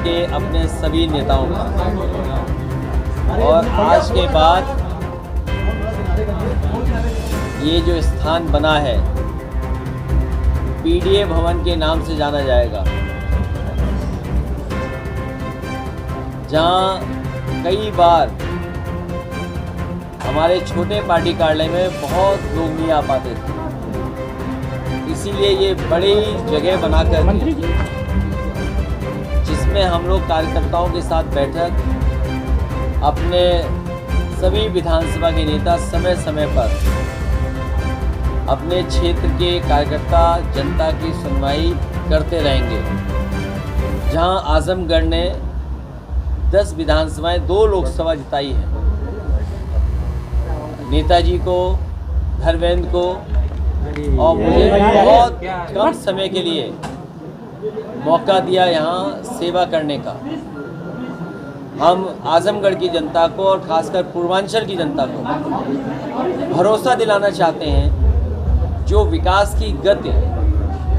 के अपने सभी नेताओं का, और आज के बाद ये जो स्थान बना है पीडीए भवन के नाम से जाना जाएगा, जहाँ कई बार हमारे छोटे पार्टी कार्यालय में बहुत लोग नहीं आ पाते थे। इसीलिए ये बड़ी जगह बनाकर जिसमें हम लोग कार्यकर्ताओं के साथ बैठक, अपने सभी विधानसभा के नेता समय समय पर अपने क्षेत्र के कार्यकर्ता जनता की सुनवाई करते रहेंगे। जहां आजमगढ़ ने 10 विधानसभाएं 2 लोकसभा जिताई है, नेताजी को, धर्मेंद्र को और मुझे बहुत कम समय के लिए मौका दिया यहाँ सेवा करने का। हम आजमगढ़ की जनता को और खासकर पूर्वांचल की जनता को भरोसा दिलाना चाहते हैं, जो विकास की गति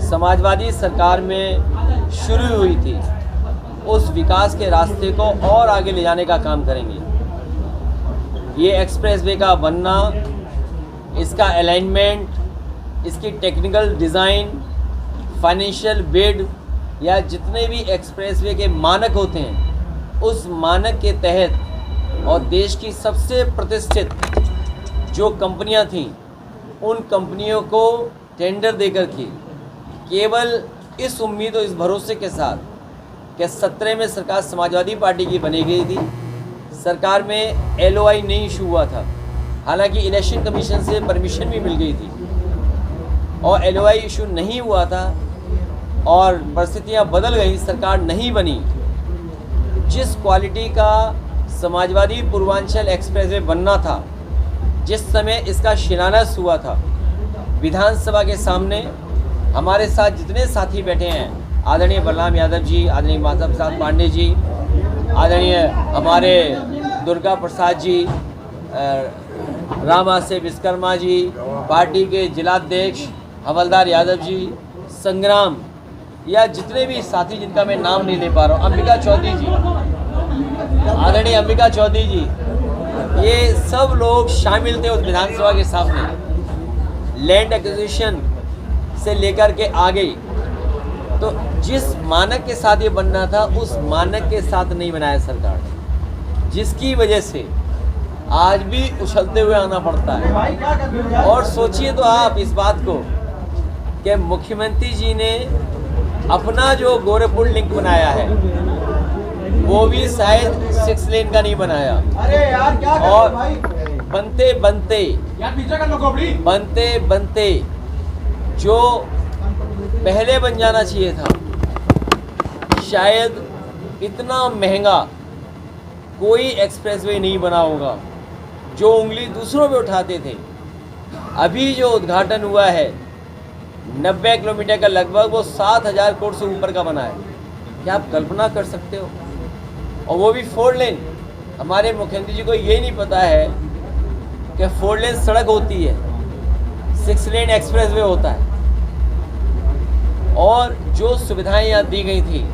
समाजवादी सरकार में शुरू हुई थी, उस विकास के रास्ते को और आगे ले जाने का काम करेंगे। ये एक्सप्रेसवे का बनना, इसका अलाइनमेंट, इसकी टेक्निकल डिज़ाइन, फाइनेंशियल बिड या जितने भी एक्सप्रेसवे के मानक होते हैं, उस मानक के तहत और देश की सबसे प्रतिष्ठित जो कंपनियां थीं, उन कंपनियों को टेंडर देकर के केवल इस उम्मीद और इस भरोसे के साथ कि 17 में सरकार समाजवादी पार्टी की बनी गई थी, सरकार में LOI नहीं इशू हुआ था, हालांकि इलेक्शन कमीशन से परमिशन भी मिल गई थी और LOI इशू नहीं हुआ था और परिस्थितियां बदल गई, सरकार नहीं बनी। जिस क्वालिटी का समाजवादी पूर्वांचल एक्सप्रेसवे बनना था, जिस समय इसका शिलान्यास हुआ था, विधानसभा के सामने हमारे साथ जितने साथी बैठे हैं, आदरणीय बलराम यादव जी, आदरणीय माधव प्रसाद पांडे जी, आदरणीय हमारे दुर्गा प्रसाद जी, रामासे विश्वकर्मा जी, पार्टी के जिलाध्यक्ष हवलदार यादव जी, संग्राम, या जितने भी साथी जिनका मैं नाम नहीं ले पा रहा हूँ, अंबिका चौधरी जी, आदरणीय अंबिका चौधरी जी, ये सब लोग शामिल थे उस विधानसभा के सामने। लैंड एक्विजिशन से लेकर के आगे, तो जिस मानक के साथ ये बनना था, उस मानक के साथ नहीं बनाया सरकार ने, जिसकी वजह से आज भी उछलते हुए आना पड़ता है। और सोचिए तो आप इस बात को कि मुख्यमंत्री जी ने अपना जो गोरखपुर लिंक बनाया है, वो भी शायद 6 लेन का नहीं बनाया, और बनते बनते जो पहले बन जाना चाहिए था, शायद इतना महंगा कोई एक्सप्रेसवे नहीं बना होगा, जो उंगली दूसरों पे उठाते थे। अभी जो उद्घाटन हुआ है 90 किलोमीटर का लगभग, वो 7,000 करोड़ से ऊपर का बना है। क्या आप कल्पना कर सकते हो? और वो भी 4 लेन। हमारे मुख्यमंत्री जी को ये नहीं पता है कि 4 लेन सड़क होती है, 6 लेन एक्सप्रेसवे होता है। और जो सुविधाएं यहाँ दी गई थी,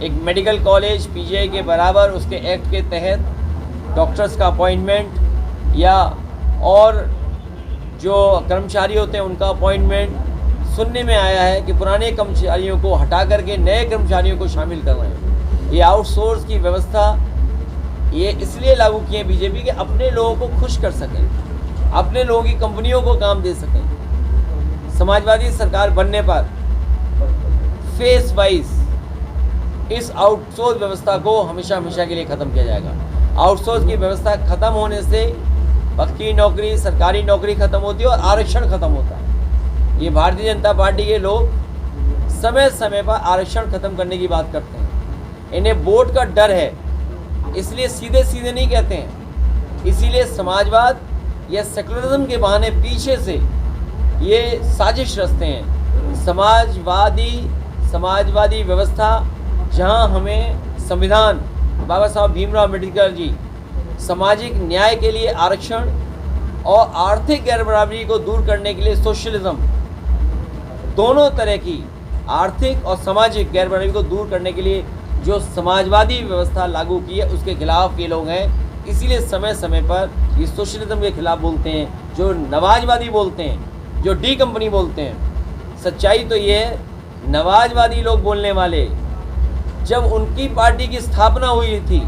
एक मेडिकल कॉलेज PGI के बराबर, उसके एक्ट के तहत डॉक्टर्स का अपॉइंटमेंट, या और जो कर्मचारी होते हैं उनका अपॉइंटमेंट, सुनने में आया है कि पुराने कर्मचारियों को हटा करके नए कर्मचारियों को शामिल कर रहे हैं। ये आउटसोर्स की व्यवस्था ये इसलिए लागू की है बीजेपी के अपने लोगों को खुश कर सकें, अपने लोगों की कंपनियों को काम दे सकें। समाजवादी सरकार बनने पर फेस वाइज इस आउटसोर्स व्यवस्था को हमेशा के लिए ख़त्म किया जाएगा। आउटसोर्स की व्यवस्था ख़त्म होने से पक्की नौकरी, सरकारी नौकरी ख़त्म होती है और आरक्षण ख़त्म होता है। ये भारतीय जनता पार्टी के लोग समय समय पर आरक्षण ख़त्म करने की बात करते हैं। इन्हें वोट का डर है, इसलिए सीधे सीधे नहीं कहते हैं। इसीलिए समाजवाद या सेकुलरिज्म के बहाने पीछे से ये साजिश रचते हैं। समाजवादी व्यवस्था जहां हमें संविधान बाबा साहब भीमराव अम्बेडकर जी सामाजिक न्याय के लिए आरक्षण और आर्थिक गैरबराबरी को दूर करने के लिए सोशलिज्म, दोनों तरह की आर्थिक और सामाजिक गैरबराबरी को दूर करने के लिए जो समाजवादी व्यवस्था लागू की है उसके खिलाफ ये लोग हैं। इसीलिए समय समय पर ये सोशलिज्म के खिलाफ बोलते हैं, जो नवाजवादी बोलते हैं, जो डी कंपनी बोलते हैं। सच्चाई तो ये है, नवाजवादी लोग बोलने वाले जब उनकी पार्टी की स्थापना हुई थी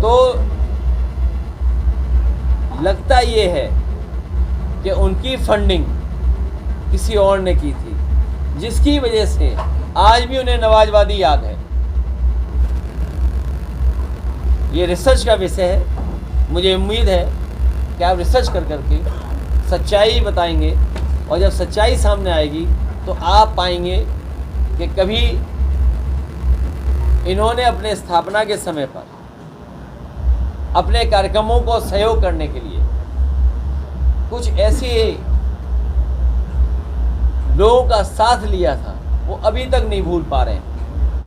तो लगता ये है कि उनकी फंडिंग किसी और ने की थी, जिसकी वजह से आज भी उन्हें नवाजवादी याद है। ये रिसर्च का विषय है। मुझे उम्मीद है कि आप रिसर्च कर करके सच्चाई बताएंगे, और जब सच्चाई सामने आएगी तो आप पाएंगे कि कभी इन्होंने अपने स्थापना के समय पर अपने कार्यक्रमों को सहयोग करने के लिए कुछ ऐसे लोगों का साथ लिया था, वो अभी तक नहीं भूल पा रहे हैं।